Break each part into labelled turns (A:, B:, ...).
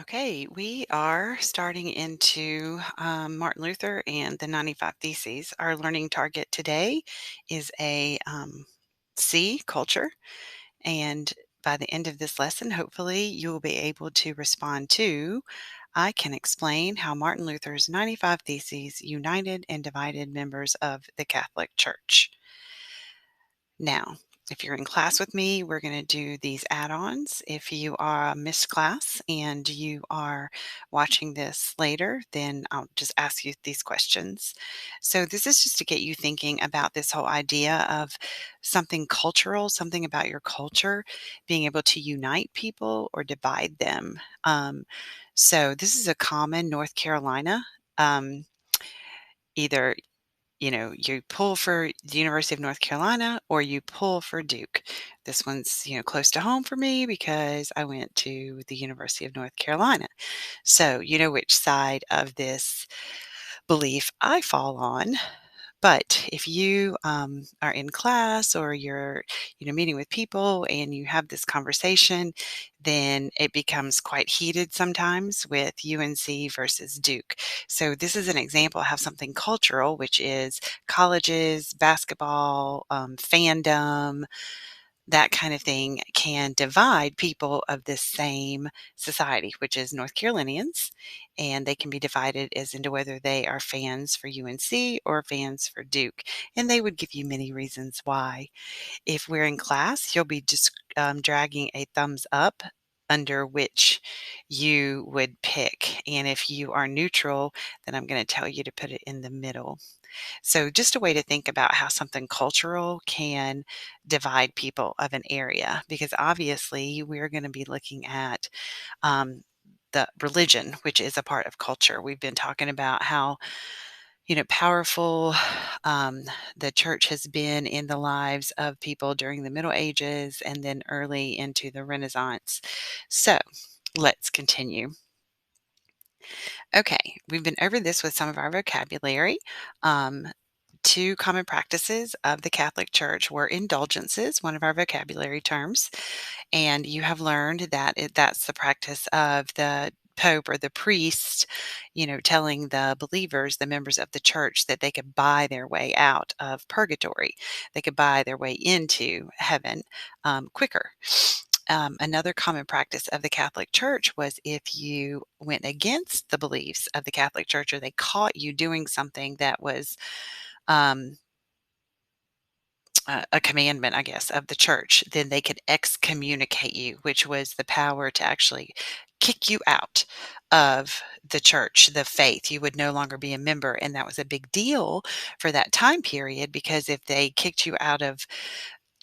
A: Okay, we are starting into Martin Luther and the 95 Theses. Our learning target today is a C, culture. And by the end of this lesson, hopefully, you will be able to respond to I can explain how Martin Luther's 95 Theses united and divided members of the Catholic Church. Now, if you're in class with me, we're going to do these add-ons. If you are a missed class and you are watching this later, then I'll just ask you these questions. So this is just to get you thinking about this whole idea of something cultural, something about your culture, being able to unite people or divide them. So this is a common North Carolina. Um, Either you pull for the University of North Carolina or you pull for Duke. This one's, close to home for me because I went to the University of North Carolina. So you know which side of this belief I fall on. But if you are in class or you're, meeting with people and you have this conversation, then it becomes quite heated sometimes with UNC versus Duke. So this is an example of how something cultural, which is colleges, basketball, fandom, that kind of thing, can divide people of the same society, which is North Carolinians, and they can be divided as into whether they are fans for UNC or fans for Duke, and they would give you many reasons why. If we're in class, you'll be just dragging a thumbs up under which you would pick, and if you are neutral, then I'm going to tell you to put it in the middle. So, just a way to think about how something cultural can divide people of an area, because obviously we're going to be looking at um, the religion, which is a part of culture. We've been talking about how powerful um, the church has been in the lives of people during the Middle Ages and then early into the Renaissance. So, let's continue. Okay, we've been over this with some of our vocabulary. Um, Two common practices of the Catholic Church were indulgences, one of our vocabulary terms, and you have learned that that's the practice of the Pope or the priest, telling the believers, the members of the church, that they could buy their way out of purgatory. They could buy their way into heaven quicker. Another common practice of the Catholic Church was if you went against the beliefs of the Catholic Church or they caught you doing something that was um, a commandment, I guess, of the church, then they could excommunicate you, which was the power to actually kick you out of the church, the faith. You would no longer be a member. And that was a big deal for that time period because if they kicked you out of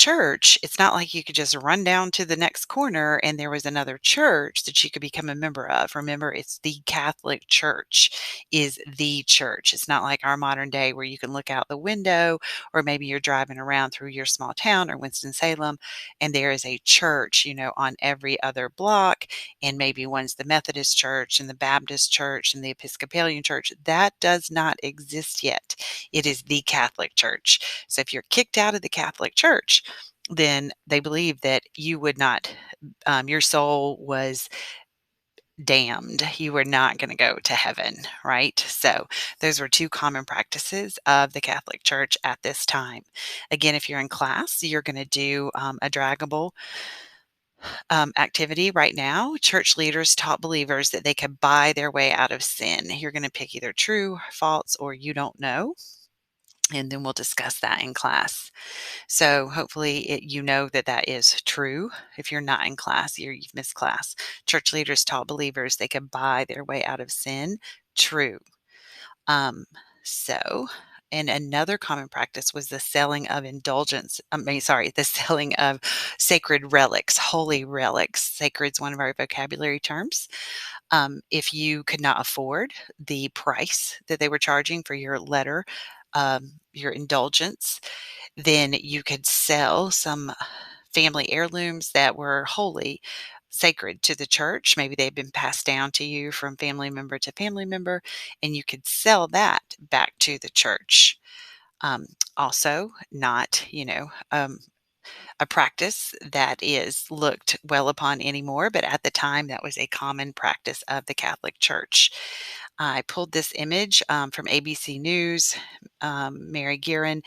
A: church, it's not like you could just run down to the next corner and there was another church that you could become a member of. Remember, it's the Catholic Church is the church. It's not like our modern day where you can look out the window or maybe you're driving around through your small town or Winston-Salem and there is a church, on every other block and maybe one's the Methodist church and the Baptist church and the Episcopalian church. That does not exist yet. It is the Catholic Church. So if you're kicked out of the Catholic Church, then they believe that you would not, your soul was damned. You were not going to go to heaven, right? So those were two common practices of the Catholic Church at this time. Again, if you're in class, you're going to do a draggable activity right now. Church leaders taught believers that they could buy their way out of sin. You're going to pick either true, false, or you don't know. And then we'll discuss that in class. So hopefully you know that that is true. If you're not in class, you've missed class. Church leaders taught believers they could buy their way out of sin. True. Um, so, and another common practice was the selling of the selling of sacred relics, holy relics. Sacred's one of our vocabulary terms. If you could not afford the price that they were charging for your letter, your indulgence, then you could sell some family heirlooms that were holy, sacred to the church. Maybe they've been passed down to you from family member to family member, and you could sell that back to the church. Also, not, a practice that is looked well upon anymore, but at the time that was a common practice of the Catholic Church. I pulled this image from ABC News, Mary Guerin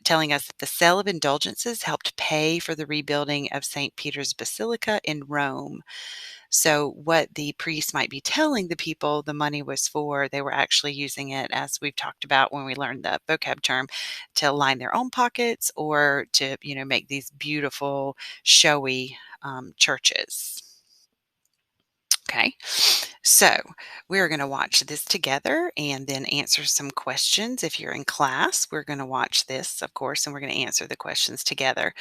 A: telling us that the sale of indulgences helped pay for the rebuilding of St. Peter's Basilica in Rome. So, what the priest might be telling the people the money was for, they were actually using it, as we've talked about when we learned the vocab term, to line their own pockets or to, make these beautiful, showy churches. Okay, so we're going to watch this together and then answer some questions. If you're in class, we're going to watch this, of course, and we're going to answer the questions together.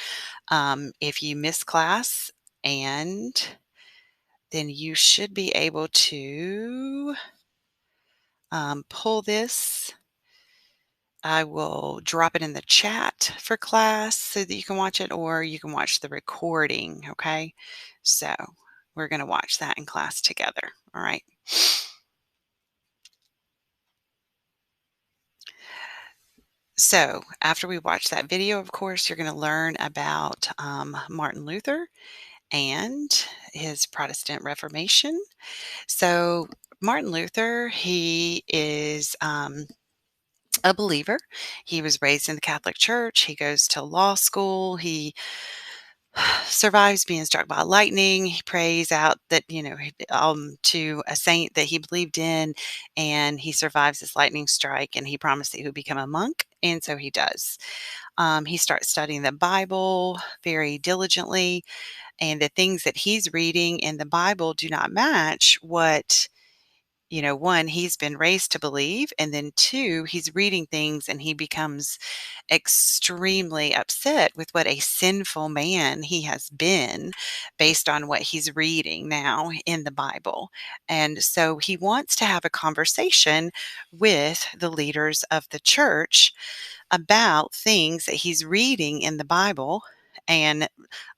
A: If you miss class, and then you should be able to pull this. I will drop it in the chat for class so that you can watch it, or you can watch the recording. Okay, so we're going to watch that in class together. All right. So, after we watch that video, of course, you're going to learn about Martin Luther and his Protestant Reformation. So, Martin Luther, he is a believer. He was raised in the Catholic Church. He goes to law school. He survives being struck by lightning. He prays out that, to a saint that he believed in, and he survives this lightning strike, and he promised that he would become a monk. And so he does. He starts studying the Bible very diligently, and the things that he's reading in the Bible do not match what, one, he's been raised to believe, and then two, he's reading things and he becomes extremely upset with what a sinful man he has been based on what he's reading now in the Bible. And so he wants to have a conversation with the leaders of the church about things that he's reading in the Bible and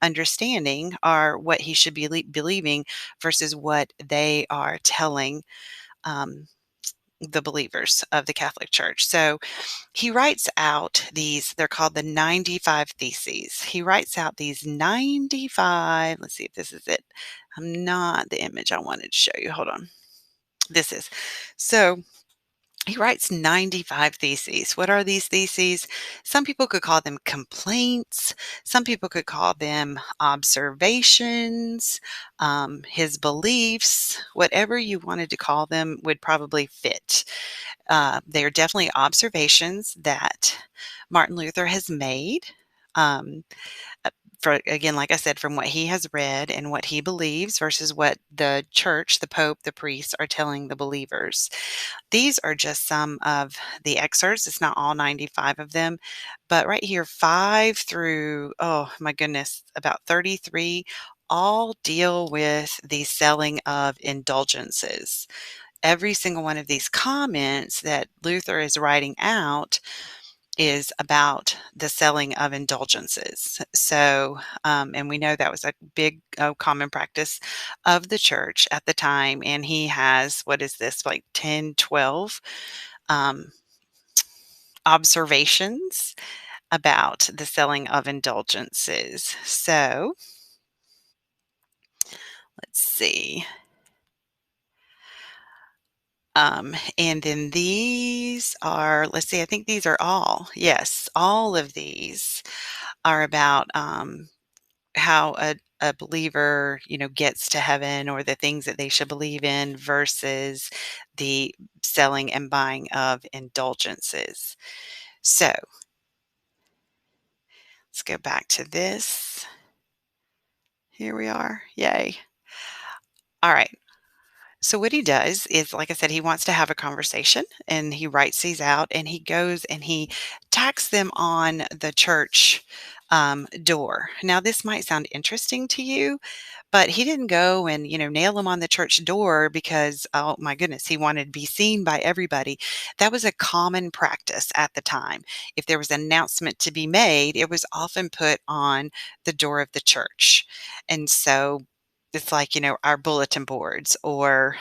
A: understanding are what he should be believing versus what they are telling um, the believers of the Catholic Church. So he writes out these, they're called the 95 Theses. He writes out these 95, let's see if this is it. I'm not the image I wanted to show you. Hold on. This is. So he writes 95 theses. What are these theses? Some people could call them complaints. Some people could call them observations, his beliefs, whatever you wanted to call them would probably fit. They are definitely observations that Martin Luther has made. Um, for again, like I said, from what he has read and what he believes versus what the church, the pope, the priests are telling the believers. These are just some of the excerpts. It's not all 95 of them, but right here, 5 through, oh my goodness, about 33 all deal with the selling of indulgences. Every single one of these comments that Luther is writing out is about the selling of indulgences. So, and we know that was a big common practice of the church at the time. And he has, what is this, like 10, 12 um, observations about the selling of indulgences. So, let's see. And then these are, let's see, I think these are all, yes, all of these are about how a believer, gets to heaven or the things that they should believe in versus the selling and buying of indulgences. So let's go back to this. Here we are. Yay. All right. So what he does is, like I said, he wants to have a conversation and he writes these out and he goes and he tacks them on the church door. Now, this might sound interesting to you, but he didn't go and, nail them on the church door because, oh my goodness, he wanted to be seen by everybody. That was a common practice at the time. If there was an announcement to be made, it was often put on the door of the church. And so it's like, our bulletin boards or,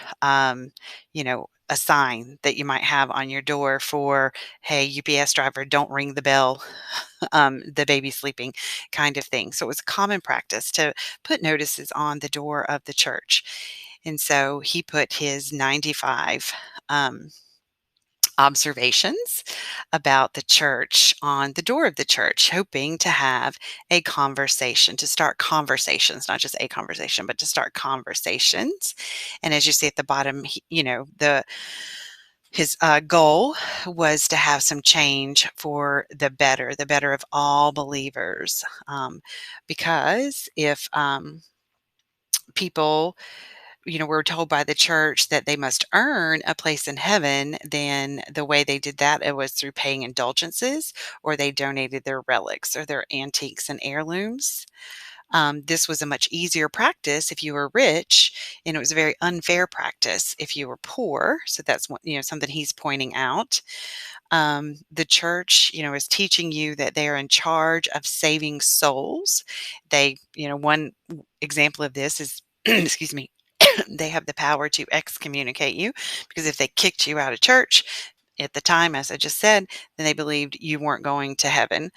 A: you know, a sign that you might have on your door for, "Hey, UPS driver, don't ring the bell, the baby's sleeping," kind of thing. So it was a common practice to put notices on the door of the church. And so he put his 95 um, observations about the church on the door of the church, hoping to have a conversation, to start conversations, not just a conversation, but to start conversations. And as you see at the bottom, the his goal was to have some change for the better of all believers. Because if people, were told by the church that they must earn a place in heaven, then the way they did that, it was through paying indulgences, or they donated their relics or their antiques and heirlooms. This was a much easier practice if you were rich, and it was a very unfair practice if you were poor. So that's what, something he's pointing out. The church, is teaching you that they are in charge of saving souls. One example of this is, excuse me, they have the power to excommunicate you, because if they kicked you out of church at the time, as I just said, then they believed you weren't going to heaven.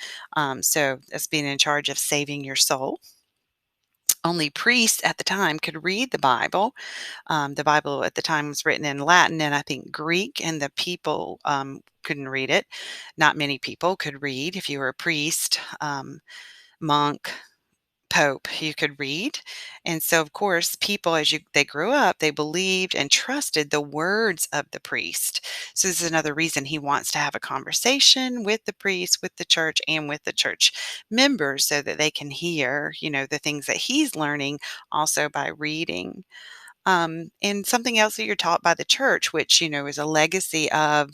A: So that's being in charge of saving your soul. Only priests at the time could read the Bible. The Bible at the time was written in Latin and I think Greek, and the people couldn't read it. Not many people could read. If you were a priest, monk, pope, you could read. And so, of course, people, they grew up, they believed and trusted the words of the priest. So this is another reason he wants to have a conversation with the priest, with the church, and with the church members, so that they can hear, the things that he's learning also by reading. And something else that you're taught by the church, which, is a legacy of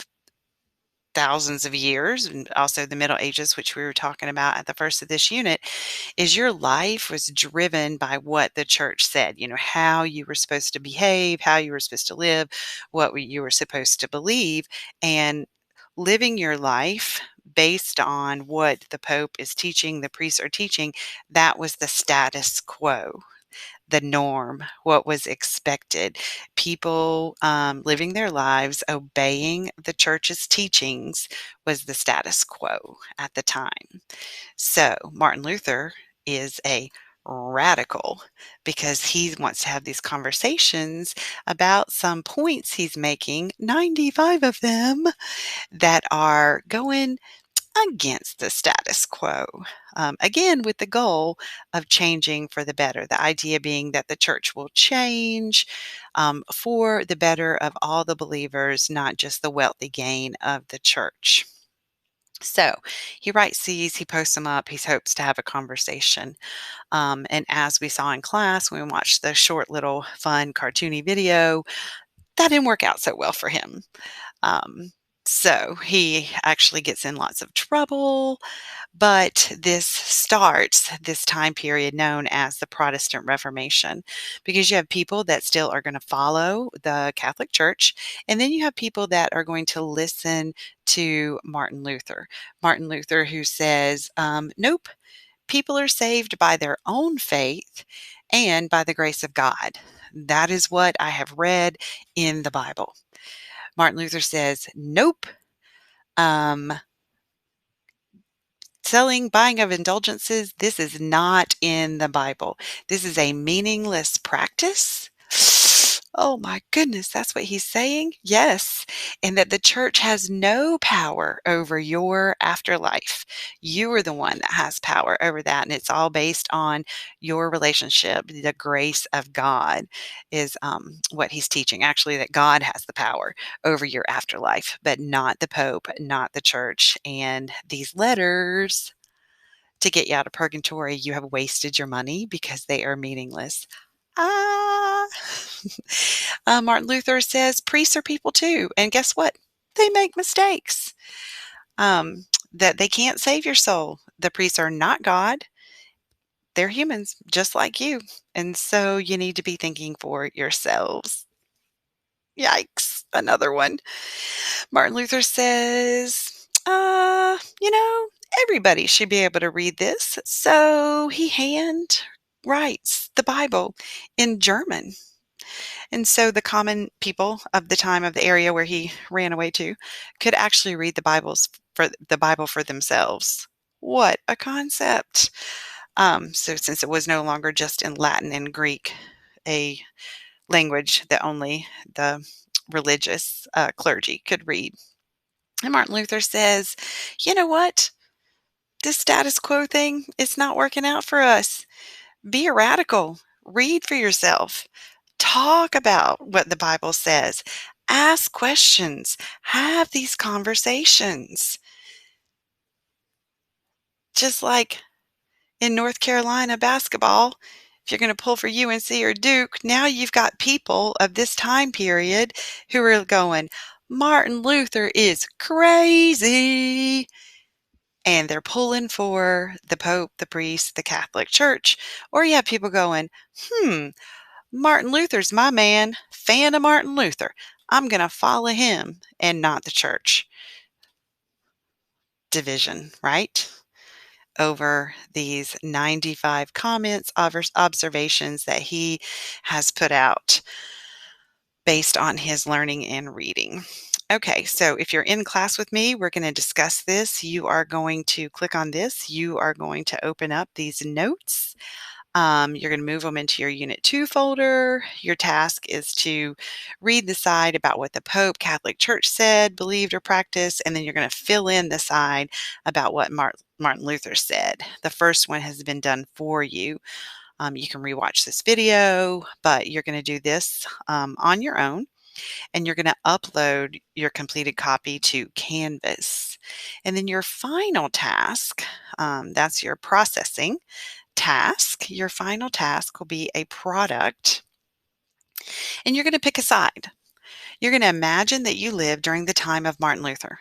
A: thousands of years, and also the Middle Ages, which we were talking about at the first of this unit, is your life was driven by what the church said, how you were supposed to behave, how you were supposed to live, you were supposed to believe, and living your life based on what the Pope is teaching, the priests are teaching, that was the status quo, the norm, what was expected. People living their lives obeying the church's teachings was the status quo at the time. So Martin Luther is a radical because he wants to have these conversations about some points he's making, 95 of them, that are going against the status quo. Again, with the goal of changing for the better. The idea being that the church will change for the better of all the believers, not just the wealthy gain of the church. So he writes these, he posts them up, he hopes to have a conversation. And as we saw in class, when we watched the short little fun cartoony video, that didn't work out so well for him. Um, so he actually gets in lots of trouble, but this starts this time period known as the Protestant Reformation, because you have people that still are going to follow the Catholic Church, and then you have people that are going to listen to Martin Luther. Martin Luther, who says, nope, people are saved by their own faith and by the grace of God. That is what I have read in the Bible. Martin Luther says, nope. Buying of indulgences, this is not in the Bible. This is a meaningless practice. Oh my goodness, that's what he's saying? Yes. And that the church has no power over your afterlife. You are the one that has power over that. And it's all based on your relationship. The grace of God is what he's teaching. Actually, that God has the power over your afterlife, but not the Pope, not the church. And these letters to get you out of purgatory, you have wasted your money because they are meaningless. Ah. Martin Luther says priests are people too. And guess what? They make mistakes. That they can't save your soul. The priests are not God. They're humans just like you. And so you need to be thinking for yourselves. Yikes. Another one. Martin Luther says, everybody should be able to read this. So he hand writes the Bible in German. And so the common people of the time of the area where he ran away to could actually read the Bible for themselves. What a concept. So since it was no longer just in Latin and Greek, a language that only the religious clergy could read. And Martin Luther says, you know what? This status quo thing, it's not working out for us. Be a radical. Read for yourself. Talk about what the Bible says. Ask questions. Have these conversations. Just like in North Carolina basketball, if you're going to pull for UNC or Duke, now you've got people of this time period who are going, Martin Luther is crazy. And they're pulling for the Pope, the priest, the Catholic Church. Or you have people going, Martin Luther's my man, fan of Martin Luther. I'm going to follow him and not the church. Division, right? Over these 95 comments, observations that he has put out based on his learning and reading. Okay, so if you're in class with me, we're going to discuss this. You are going to click on this. You are going to open up these notes. You're going to move them into your Unit 2 folder. Your task is to read the side about what the Pope, Catholic Church said, believed, or practiced, and then you're going to fill in the side about what Martin Luther said. The first one has been done for you. You can rewatch this video, but you're going to do this on your own, and you're going to upload your completed copy to Canvas. And then your final task, that's your processing task. Your final task will be a product, and you're going to pick a side. You're going to imagine that you lived during the time of Martin Luther.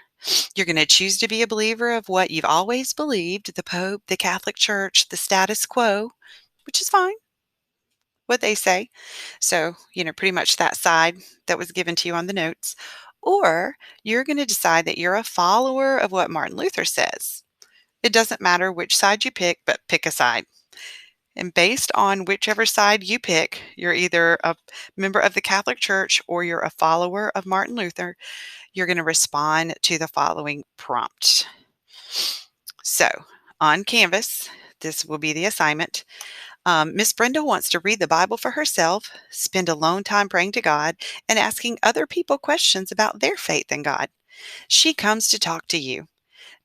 A: You're going to choose to be a believer of what you've always believed, the Pope, the Catholic Church, the status quo, which is fine, what they say. So, pretty much that side that was given to you on the notes. Or you're going to decide that you're a follower of what Martin Luther says. It doesn't matter which side you pick, but pick a side. And based on whichever side you pick, you're either a member of the Catholic Church or you're a follower of Martin Luther, you're going to respond to the following prompt. So on Canvas, this will be the assignment. Miss Brenda wants to read the Bible for herself, spend alone time praying to God, and asking other people questions about their faith in God. She comes to talk to you.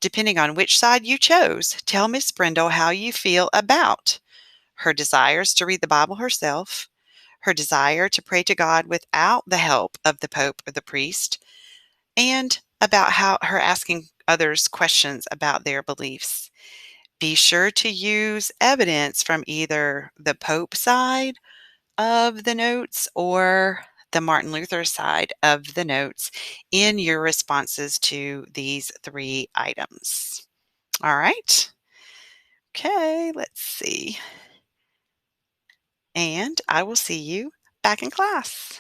A: Depending on which side you chose, tell Miss Brenda how you feel about her desires to read the Bible herself, her desire to pray to God without the help of the Pope or the priest, and about how her asking others questions about their beliefs. Be sure to use evidence from either the Pope side of the notes or the Martin Luther side of the notes in your responses to these 3 items. All right. Okay, let's see. And I will see you back in class.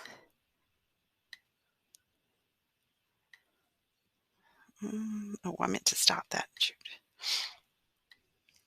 A: Oh, I meant to stop that. Shoot.